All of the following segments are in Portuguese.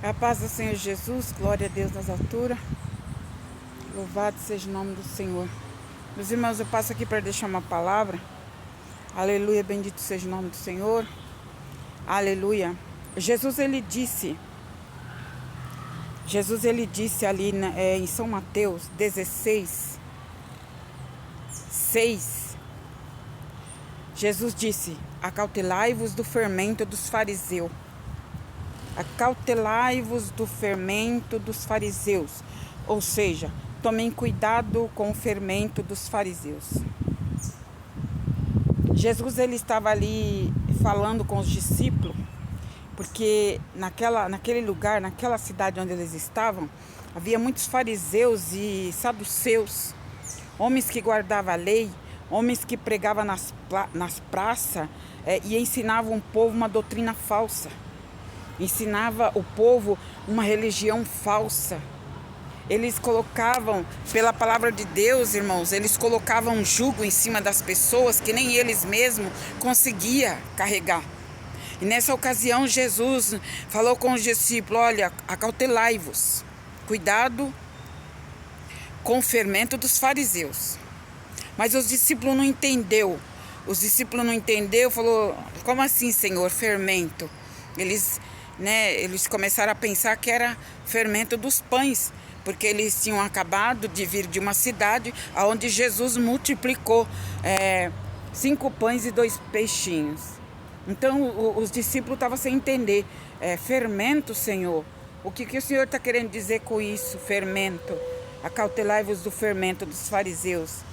A paz do Senhor Jesus, glória a Deus nas alturas. Louvado seja o nome do Senhor. Meus irmãos, eu passo aqui para deixar uma palavra. Aleluia, bendito seja o nome do Senhor. Aleluia. Jesus ele disse ali em São Mateus 16, 6. Jesus disse: acautelai-vos do fermento dos fariseus. Acautelai-vos do fermento dos fariseus. Ou seja, tomem cuidado com o fermento dos fariseus. Jesus ele estava ali falando com os discípulos, porque naquele lugar, naquela cidade onde eles estavam, havia muitos fariseus e saduceus, homens que guardavam a lei, homens que pregavam nas praças e ensinavam o povo uma doutrina falsa. Ensinava o povo uma religião falsa. Eles colocavam, pela palavra de Deus, irmãos, eles colocavam um jugo em cima das pessoas que nem eles mesmos conseguiam carregar. E nessa ocasião Jesus falou com os discípulos: olha, acautelai-vos, cuidado com o fermento dos fariseus. Mas os discípulos não entenderam. Falou: como assim, Senhor, fermento? Eles começaram a pensar que era fermento dos pães, porque eles tinham acabado de vir de uma cidade onde Jesus multiplicou 5 pães e 2 peixinhos. Então os discípulos estavam sem entender. Fermento, Senhor? O que o Senhor está querendo dizer com isso, fermento? Acautelai-vos do fermento dos fariseus.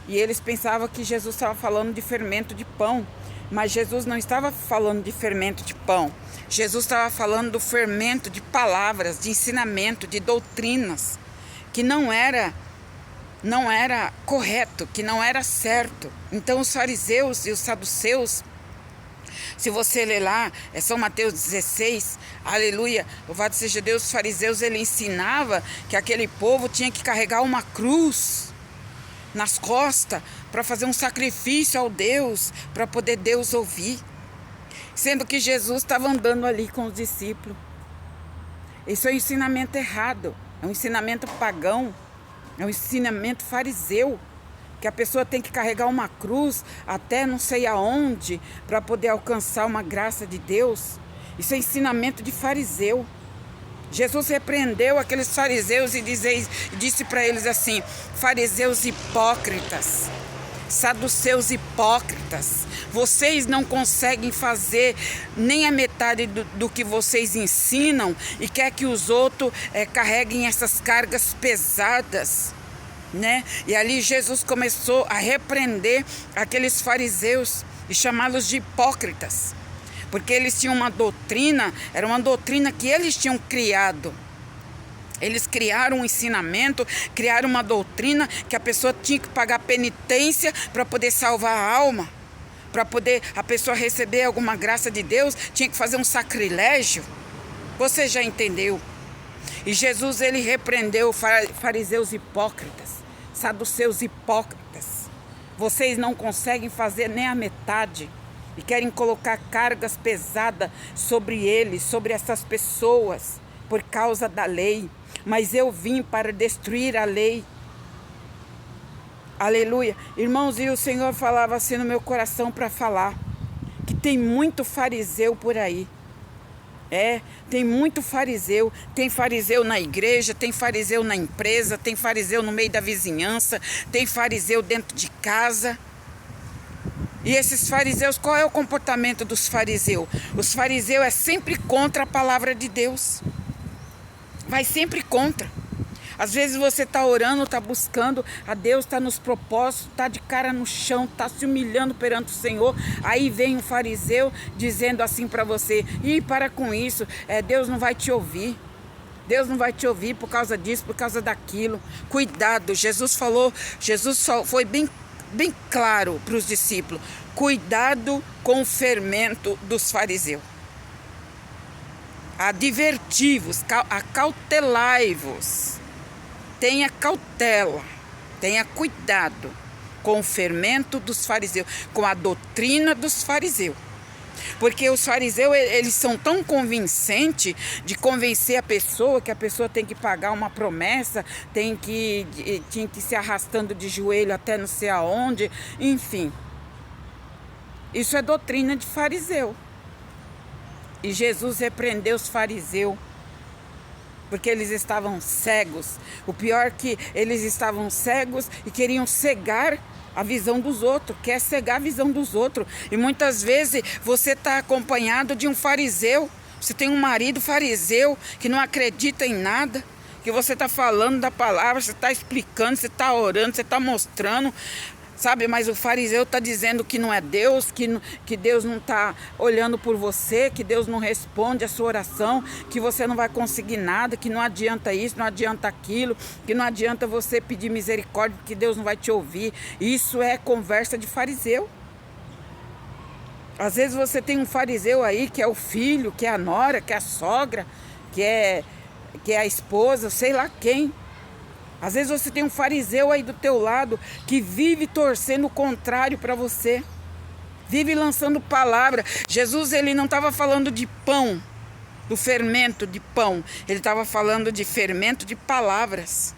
E eles pensavam que Jesus estava falando de fermento de pão. Mas Jesus não estava falando de fermento de pão. Jesus estava falando do fermento de palavras, de ensinamento, de doutrinas, que não era correto, que não era certo. Então os fariseus e os saduceus, se você ler lá, São Mateus 16, aleluia, louvado seja Deus, os fariseus, ele ensinava que aquele povo tinha que carregar uma cruz nas costas para fazer um sacrifício ao Deus, para poder Deus ouvir, sendo que Jesus estava andando ali com os discípulos. Isso é um ensinamento errado, é um ensinamento pagão, é um ensinamento fariseu, que a pessoa tem que carregar uma cruz até não sei aonde para poder alcançar uma graça de Deus. Isso é ensinamento de fariseu. Jesus repreendeu aqueles fariseus e disse para eles assim: fariseus hipócritas, saduceus hipócritas, vocês não conseguem fazer nem a metade do que vocês ensinam e quer que os outros carreguem essas cargas pesadas, né? E ali Jesus começou a repreender aqueles fariseus e chamá-los de hipócritas. Porque eles tinham uma doutrina, era uma doutrina que eles tinham criado. Eles criaram um ensinamento, criaram uma doutrina que a pessoa tinha que pagar penitência para poder salvar a alma. Para poder a pessoa receber alguma graça de Deus, tinha que fazer um sacrilégio. Você já entendeu? E Jesus ele repreendeu fariseus hipócritas, saduceus hipócritas. Vocês não conseguem fazer nem a metade. E querem colocar cargas pesadas sobre eles, sobre essas pessoas, por causa da lei. Mas eu vim para destruir a lei. Aleluia. Irmãos, e o Senhor falava assim no meu coração para falar, que tem muito fariseu por aí. Tem muito fariseu. Tem fariseu na igreja, tem fariseu na empresa, tem fariseu no meio da vizinhança, tem fariseu dentro de casa. E esses fariseus, qual é o comportamento dos fariseus? Os fariseus é sempre contra a palavra de Deus. Vai sempre contra. Às vezes você está orando, está buscando a Deus, está nos propósitos, está de cara no chão, está se humilhando perante o Senhor. Aí vem um fariseu dizendo assim para você: para com isso, Deus não vai te ouvir. Deus não vai te ouvir por causa disso, por causa daquilo. Cuidado, Jesus foi bem claro para os discípulos: cuidado com o fermento dos fariseus. Adverti-vos, acautelai-vos. Tenha cautela, tenha cuidado com o fermento dos fariseus, com a doutrina dos fariseus. Porque os fariseus, eles são tão convincentes de convencer a pessoa que a pessoa tem que pagar uma promessa, tinha que se arrastando de joelho até não sei aonde, enfim. Isso é doutrina de fariseu. E Jesus repreendeu os fariseus, porque eles estavam cegos. O pior é que eles estavam cegos e queriam cegar a visão dos outros, quer cegar a visão dos outros. E muitas vezes você está acompanhado de um fariseu, você tem um marido fariseu que não acredita em nada, que você está falando da palavra, você está explicando, você está orando, você está mostrando, sabe? Mas o fariseu está dizendo que não é Deus, que Deus não está olhando por você, que Deus não responde a sua oração, que você não vai conseguir nada, que não adianta isso, não adianta aquilo, que não adianta você pedir misericórdia, que Deus não vai te ouvir. Isso é conversa de fariseu. Às vezes você tem um fariseu aí que é o filho, que é a nora, que é a sogra, que é a esposa, sei lá quem. Às vezes você tem um fariseu aí do teu lado que vive torcendo o contrário para você. Vive lançando palavra. Jesus, ele não estava falando de pão, do fermento de pão. Ele estava falando de fermento de palavras.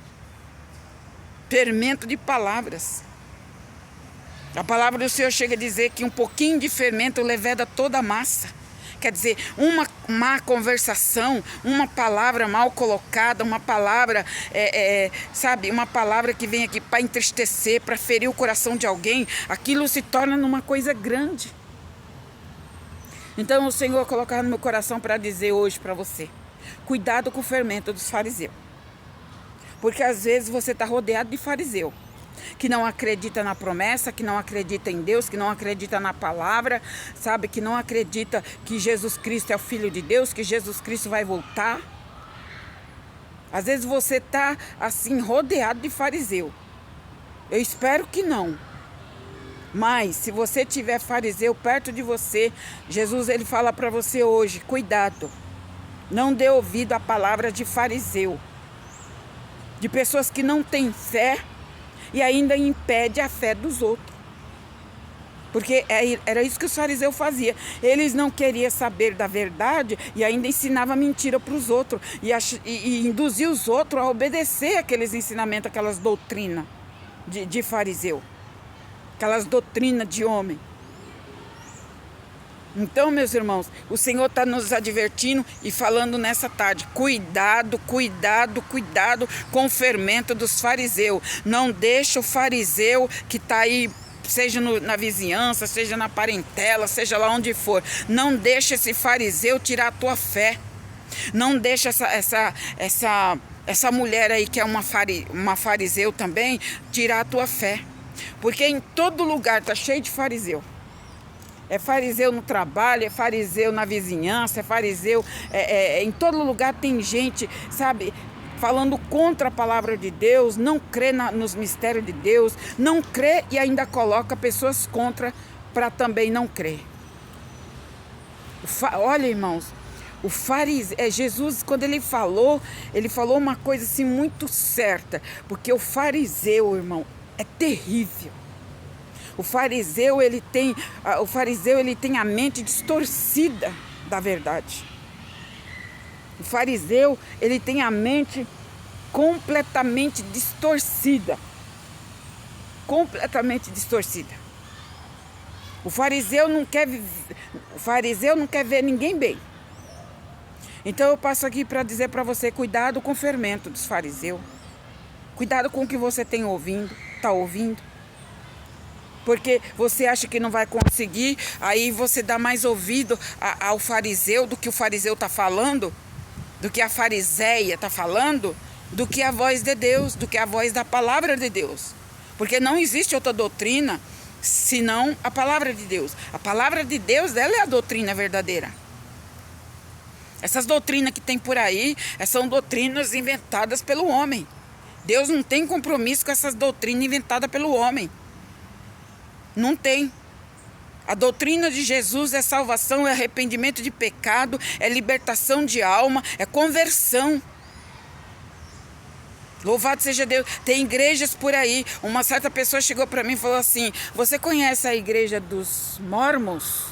Fermento de palavras. A palavra do Senhor chega a dizer que um pouquinho de fermento leveda toda a massa. Quer dizer, uma má conversação, uma palavra mal colocada, uma palavra, sabe, uma palavra que vem aqui para entristecer, para ferir o coração de alguém, aquilo se torna numa coisa grande. Então o Senhor colocou no meu coração para dizer hoje para você, cuidado com o fermento dos fariseus. Porque às vezes você está rodeado de fariseu, que não acredita na promessa, que não acredita em Deus, que não acredita na palavra, sabe, que não acredita que Jesus Cristo é o Filho de Deus, que Jesus Cristo vai voltar. Às vezes você está assim rodeado de fariseu. Eu espero que não. Mas se você tiver fariseu perto de você, Jesus, ele fala para você hoje, cuidado. Não dê ouvido à palavra de fariseu, de pessoas que não têm fé e ainda impede a fé dos outros. Porque era isso que os fariseus faziam. Eles não queriam saber da verdade e ainda ensinavam mentira para os outros. E induziam os outros a obedecer aqueles ensinamentos, aquelas doutrinas de fariseu. Aquelas doutrinas de homem. Então, meus irmãos, o Senhor está nos advertindo e falando nessa tarde, cuidado, cuidado, cuidado com o fermento dos fariseus. Não deixa o fariseu que está aí, seja na vizinhança, seja na parentela, seja lá onde for, não deixa esse fariseu tirar a tua fé. Não deixa essa mulher aí que é uma fariseu também tirar a tua fé. Porque em todo lugar está cheio de fariseu. É fariseu no trabalho, é fariseu na vizinhança, é fariseu... em todo lugar tem gente, sabe, falando contra a palavra de Deus, não crê nos mistérios de Deus, não crê e ainda coloca pessoas contra para também não crer. Olha, irmãos, o fariseu, Jesus, quando ele falou uma coisa assim muito certa, porque o fariseu, irmão, é terrível. O fariseu, ele tem a mente distorcida da verdade. O fariseu, ele tem a mente completamente distorcida. Completamente distorcida. O fariseu não quer ver ninguém bem. Então eu passo aqui para dizer para você, cuidado com o fermento dos fariseus. Cuidado com o que você está ouvindo. Porque você acha que não vai conseguir, aí você dá mais ouvido ao fariseu do que o fariseu está falando, do que a fariseia está falando, do que a voz de Deus, do que a voz da palavra de Deus. Porque não existe outra doutrina senão a palavra de Deus. A palavra de Deus, ela é a doutrina verdadeira. Essas doutrinas que tem por aí, são doutrinas inventadas pelo homem. Deus não tem compromisso com essas doutrinas inventadas pelo homem. Não tem. A doutrina de Jesus é salvação, é arrependimento de pecado, é libertação de alma, é conversão. Louvado seja Deus. Tem igrejas por aí. Uma certa pessoa chegou para mim e falou assim, você conhece a igreja dos Mormons?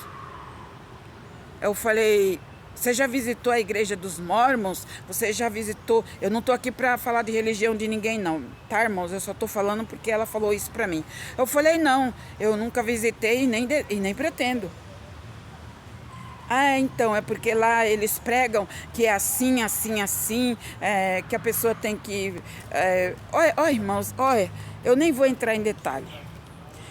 Eu falei, você já visitou a igreja dos Mormons? Você já visitou? Eu não estou aqui para falar de religião de ninguém não, tá, irmãos? Eu só estou falando porque ela falou isso para mim. Eu falei, não, eu nunca visitei e nem pretendo. Ah, então, é porque lá eles pregam que é assim, assim, assim, que a pessoa tem que... olha, irmãos, olha, eu nem vou entrar em detalhe.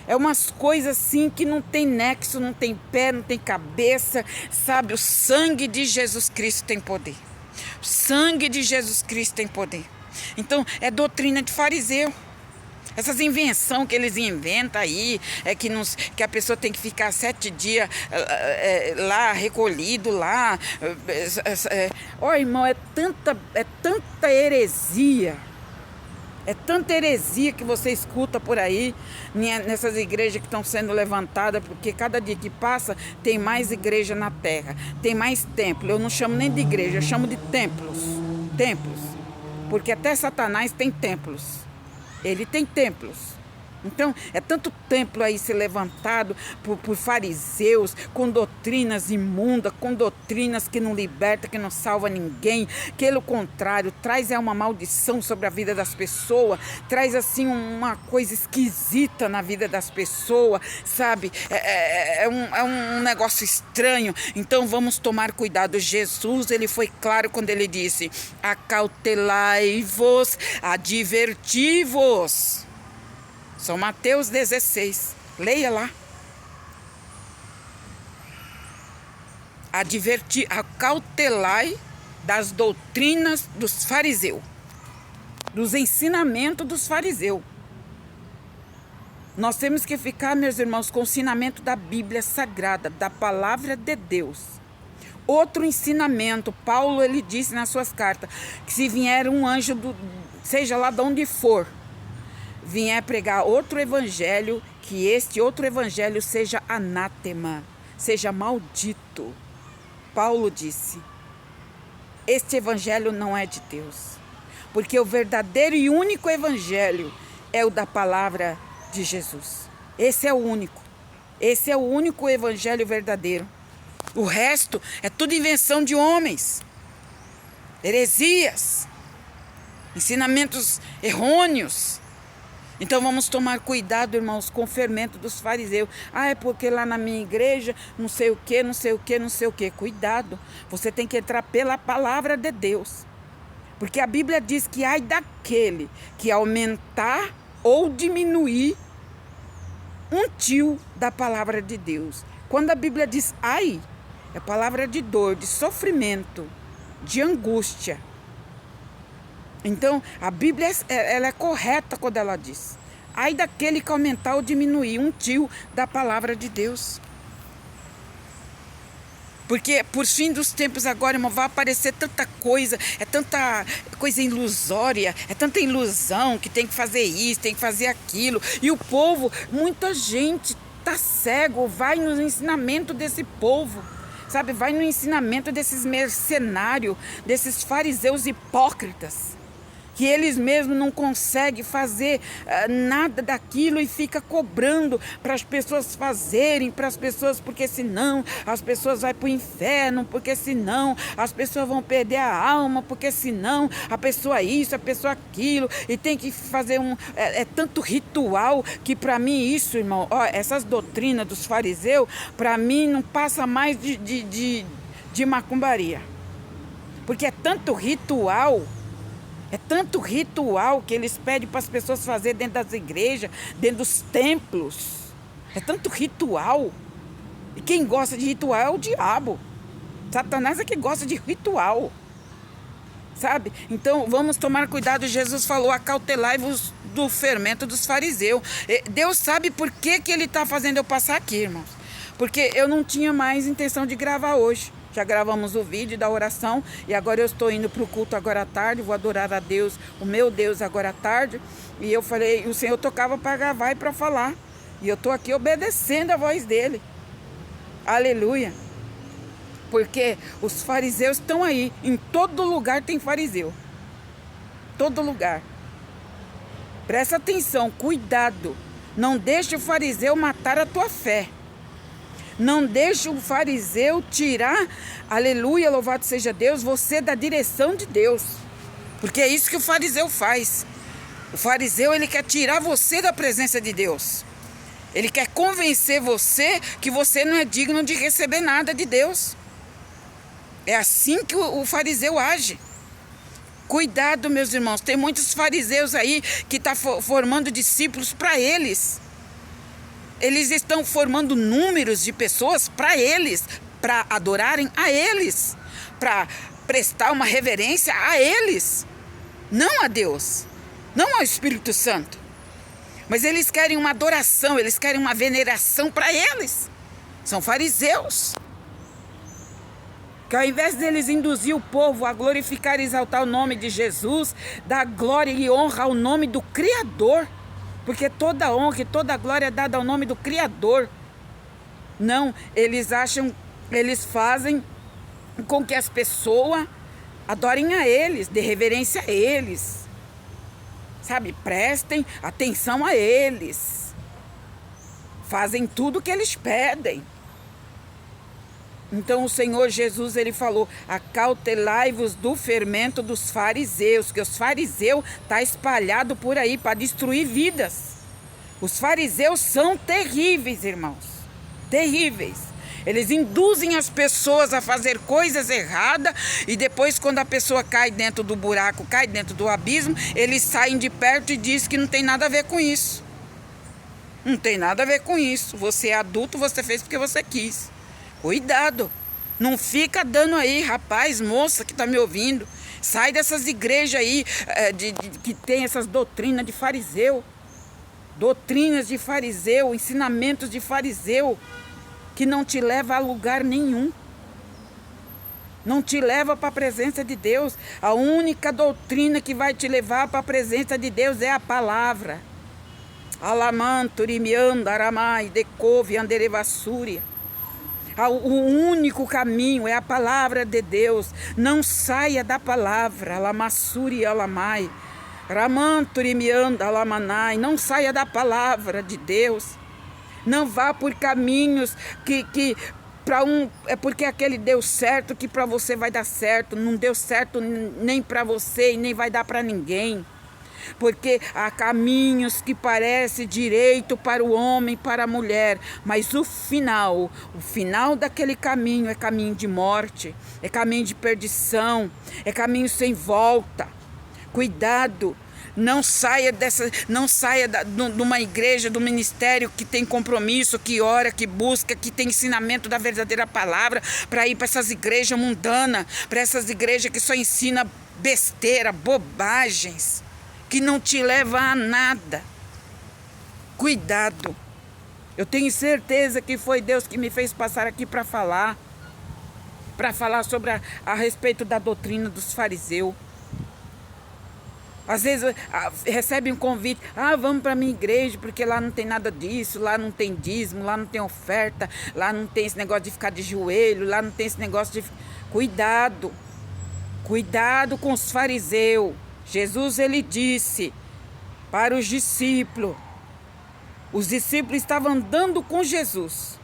É umas coisas assim que não tem nexo, não tem pé, não tem cabeça, sabe? O sangue de Jesus Cristo tem poder. O sangue de Jesus Cristo tem poder. Então, é doutrina de fariseu. Essas invenções que eles inventam aí, que a pessoa tem que ficar 7 dias lá, recolhido lá. Irmão, é tanta heresia. É tanta heresia que você escuta por aí, nessas igrejas que estão sendo levantadas, porque cada dia que passa tem mais igreja na terra, tem mais templo. Eu não chamo nem de igreja, eu chamo de templos. Templos. Porque até Satanás tem templos. Ele tem templos. Então, é tanto templo aí ser levantado por fariseus, com doutrinas imundas, com doutrinas que não liberta, que não salva ninguém, que pelo contrário, traz uma maldição sobre a vida das pessoas, traz assim uma coisa esquisita na vida das pessoas, sabe? É um negócio estranho. Então, vamos tomar cuidado. Jesus, ele foi claro quando ele disse, acautelai-vos, adverti-vos. São Mateus 16. Leia lá. Acautelai das doutrinas dos fariseus. Dos ensinamentos dos fariseus. Nós temos que ficar, meus irmãos, com o ensinamento da Bíblia Sagrada, da Palavra de Deus. Outro ensinamento, Paulo, ele disse nas suas cartas, que se vier um anjo, seja lá de onde for, vier pregar outro evangelho, que este outro evangelho seja anátema, seja maldito. Paulo disse, este evangelho não é de Deus, porque o verdadeiro e único evangelho é o da palavra de Jesus. Esse é o único evangelho verdadeiro. O resto é tudo invenção de homens, heresias, ensinamentos errôneos. Então vamos tomar cuidado, irmãos, com o fermento dos fariseus. Ah, é porque lá na minha igreja, não sei o que, não sei o que, não sei o que. Cuidado, você tem que entrar pela palavra de Deus. Porque a Bíblia diz que ai daquele que aumentar ou diminuir um tio da palavra de Deus. Quando a Bíblia diz ai, é palavra de dor, de sofrimento, de angústia. Então, a Bíblia ela é correta quando ela diz, ai daquele que aumentar ou diminuir um tio da palavra de Deus. Porque por fim dos tempos agora, irmão, vai aparecer tanta coisa, é tanta coisa ilusória, é tanta ilusão que tem que fazer isso, tem que fazer aquilo. E o povo, muita gente está cego, vai no ensinamento desse povo. Sabe, vai no ensinamento desses mercenários, desses fariseus hipócritas, que eles mesmos não conseguem fazer nada daquilo e fica cobrando para as pessoas fazerem, para as pessoas, porque senão as pessoas vão para o inferno, porque senão as pessoas vão perder a alma, porque senão a pessoa isso, a pessoa aquilo, e tem que fazer tanto ritual que para mim isso, irmão, essas doutrinas dos fariseus, para mim não passa mais de macumbaria, porque é tanto ritual. É tanto ritual que eles pedem para as pessoas fazerem dentro das igrejas, dentro dos templos. É tanto ritual. E quem gosta de ritual é o diabo. Satanás é que gosta de ritual. Sabe? Então vamos tomar cuidado. Jesus falou, acautelai-vos do fermento dos fariseus. Deus sabe por que ele está fazendo eu passar aqui, irmãos. Porque eu não tinha mais intenção de gravar hoje. Já gravamos o vídeo da oração e agora eu estou indo para o culto agora à tarde, vou adorar a Deus, o meu Deus agora à tarde. E eu falei, o Senhor tocava para gravar e para falar. E eu estou aqui obedecendo a voz dele. Aleluia. Porque os fariseus estão aí, em todo lugar tem fariseu. Todo lugar. Presta atenção, cuidado. Não deixe o fariseu matar a tua fé. Não deixe o fariseu tirar, aleluia, louvado seja Deus, você da direção de Deus. Porque é isso que o fariseu faz. O fariseu, ele quer tirar você da presença de Deus. Ele quer convencer você que você não é digno de receber nada de Deus. É assim que o fariseu age. Cuidado, meus irmãos. Tem muitos fariseus aí que estão formando discípulos para eles. Eles estão formando números de pessoas para eles, para adorarem a eles, para prestar uma reverência a eles, não a Deus, não ao Espírito Santo. Mas eles querem uma adoração, eles querem uma veneração para eles. São fariseus. Que ao invés deles induzir o povo a glorificar e exaltar o nome de Jesus, dá glória e honra ao nome do Criador. Porque toda honra e toda glória é dada ao nome do Criador. Não, eles fazem com que as pessoas adorem a eles, dê reverência a eles. Sabe, prestem atenção a eles. Fazem tudo o que eles pedem. Então o Senhor Jesus, ele falou, acautelai-vos do fermento dos fariseus, que os fariseus estão espalhados por aí para destruir vidas. Os fariseus são terríveis, irmãos, terríveis. Eles induzem as pessoas a fazer coisas erradas e depois, quando a pessoa cai dentro do buraco, cai dentro do abismo, eles saem de perto e dizem que não tem nada a ver com isso. Não tem nada a ver com isso. Você é adulto, você fez porque você quis. Cuidado, não fica dando aí, rapaz, moça que está me ouvindo. Sai dessas igrejas aí que tem essas doutrinas de fariseu. Doutrinas de fariseu, ensinamentos de fariseu, que não te leva a lugar nenhum. Não te leva para a presença de Deus. A única doutrina que vai te levar para a presença de Deus é a palavra. Alamanturi, mianda, aramai, decove, anderevassúria. O único caminho é a palavra de Deus. Não saia da palavra. Alamassuri, alamai. Ramanturi, mianda, alamanai. Não saia da palavra de Deus. Não vá por caminhos que para é porque aquele deu certo que para você vai dar certo. Não deu certo nem para você e nem vai dar para ninguém. Porque há caminhos que parecem direito para o homem, para a mulher, mas o final daquele caminho é caminho de morte, é caminho de perdição, é caminho sem volta. Cuidado, não saia de uma igreja, do ministério que tem compromisso, que ora, que busca, que tem ensinamento da verdadeira palavra, para ir para essas igrejas mundanas, para essas igrejas que só ensina besteira, bobagens, que não te leva a nada. Cuidado. Eu tenho certeza que foi Deus que me fez passar aqui para falar sobre a respeito da doutrina dos fariseus. Às vezes recebe um convite, vamos para a minha igreja, porque lá não tem nada disso, lá não tem dízimo, lá não tem oferta, lá não tem esse negócio de ficar de joelho, lá não tem esse negócio de... Cuidado com os fariseus. Jesus, ele disse para os discípulos estavam andando com Jesus,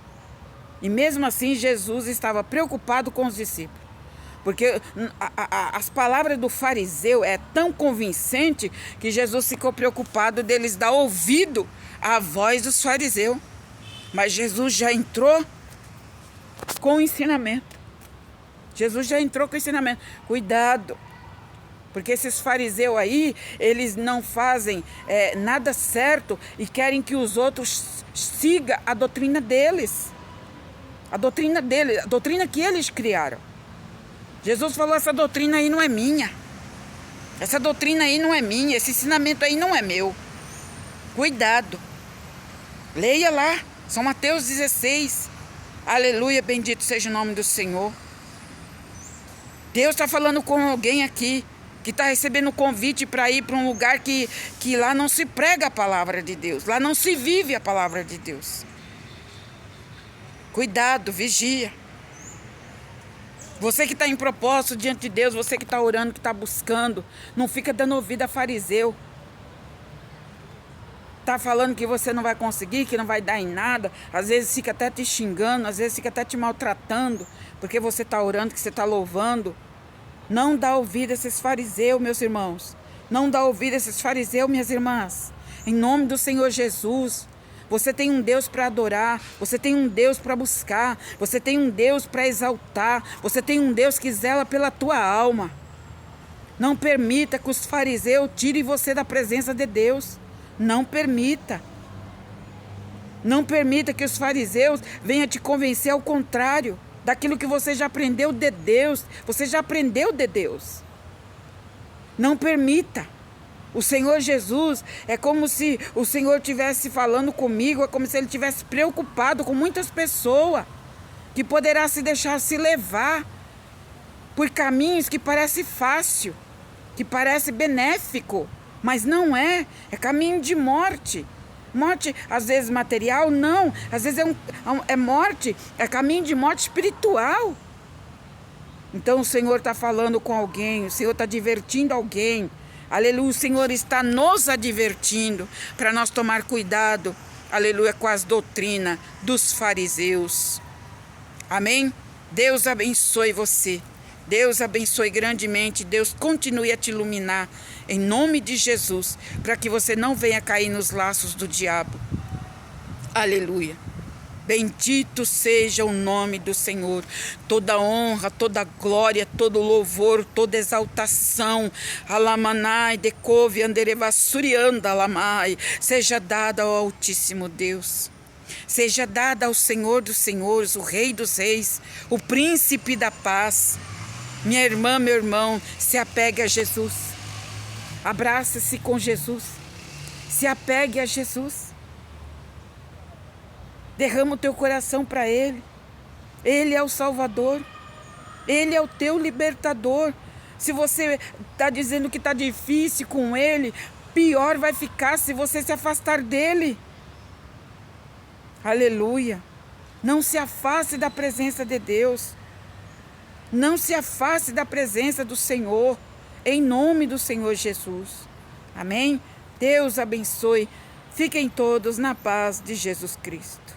e mesmo assim Jesus estava preocupado com os discípulos, porque as palavras do fariseu é tão convincente que Jesus ficou preocupado deles dar ouvido à voz dos fariseus. Mas Jesus já entrou com o ensinamento. Cuidado. Porque esses fariseus aí, eles não fazem nada certo e querem que os outros sigam a doutrina deles. A doutrina que eles criaram. Jesus falou, essa doutrina aí não é minha. Essa doutrina aí não é minha, esse ensinamento aí não é meu. Cuidado. Leia lá, São Mateus 16. Aleluia, bendito seja o nome do Senhor. Deus está falando com alguém aqui que está recebendo convite para ir para um lugar que lá não se prega a palavra de Deus, lá não se vive a palavra de Deus. Cuidado, vigia. Você que está em propósito diante de Deus, você que está orando, que está buscando, não fica dando ouvido a fariseu. tá falando que você não vai conseguir, que não vai dar em nada, às vezes fica até te xingando, às vezes fica até te maltratando, porque você está orando, que você está louvando. Não dá ouvido a esses fariseus, meus irmãos. Não dá ouvido a esses fariseus, minhas irmãs. Em nome do Senhor Jesus. Você tem um Deus para adorar, você tem um Deus para buscar, você tem um Deus para exaltar, você tem um Deus que zela pela tua alma. Não permita que os fariseus tirem você da presença de Deus. Não permita. Não permita que os fariseus venham te convencer ao contrário daquilo que você já aprendeu de Deus. Você já aprendeu de Deus. Não permita. O Senhor Jesus, é como se o Senhor estivesse falando comigo, é como se Ele estivesse preocupado com muitas pessoas que poderá se deixar se levar por caminhos que parece fácil, que parece benéfico, mas não é caminho de morte. Morte, às vezes material, não, às vezes é morte, é caminho de morte espiritual. Então o Senhor está falando com alguém, o Senhor está divertindo alguém. Aleluia, o Senhor está nos advertindo para nós tomar cuidado, aleluia, com as doutrinas dos fariseus. Amém? Deus abençoe você. Deus abençoe grandemente. Deus continue a te iluminar, em nome de Jesus, para que você não venha cair nos laços do diabo. Aleluia. Bendito seja o nome do Senhor. Toda honra, toda glória, todo louvor, toda exaltação, alamanai, decove, anderevassurianda, alamai, seja dada ao Altíssimo Deus. Seja dada ao Senhor dos Senhores, o Rei dos Reis, o Príncipe da Paz. Minha irmã, meu irmão, se apegue a Jesus. Abraça-se com Jesus. Se apegue a Jesus. Derrama o teu coração para Ele. Ele é o Salvador. Ele é o teu libertador. Se você está dizendo que está difícil com Ele, pior vai ficar se você se afastar dEle. Aleluia. Não se afaste da presença de Deus. Não se afaste da presença do Senhor. Em nome do Senhor Jesus. Amém? Deus abençoe. Fiquem todos na paz de Jesus Cristo.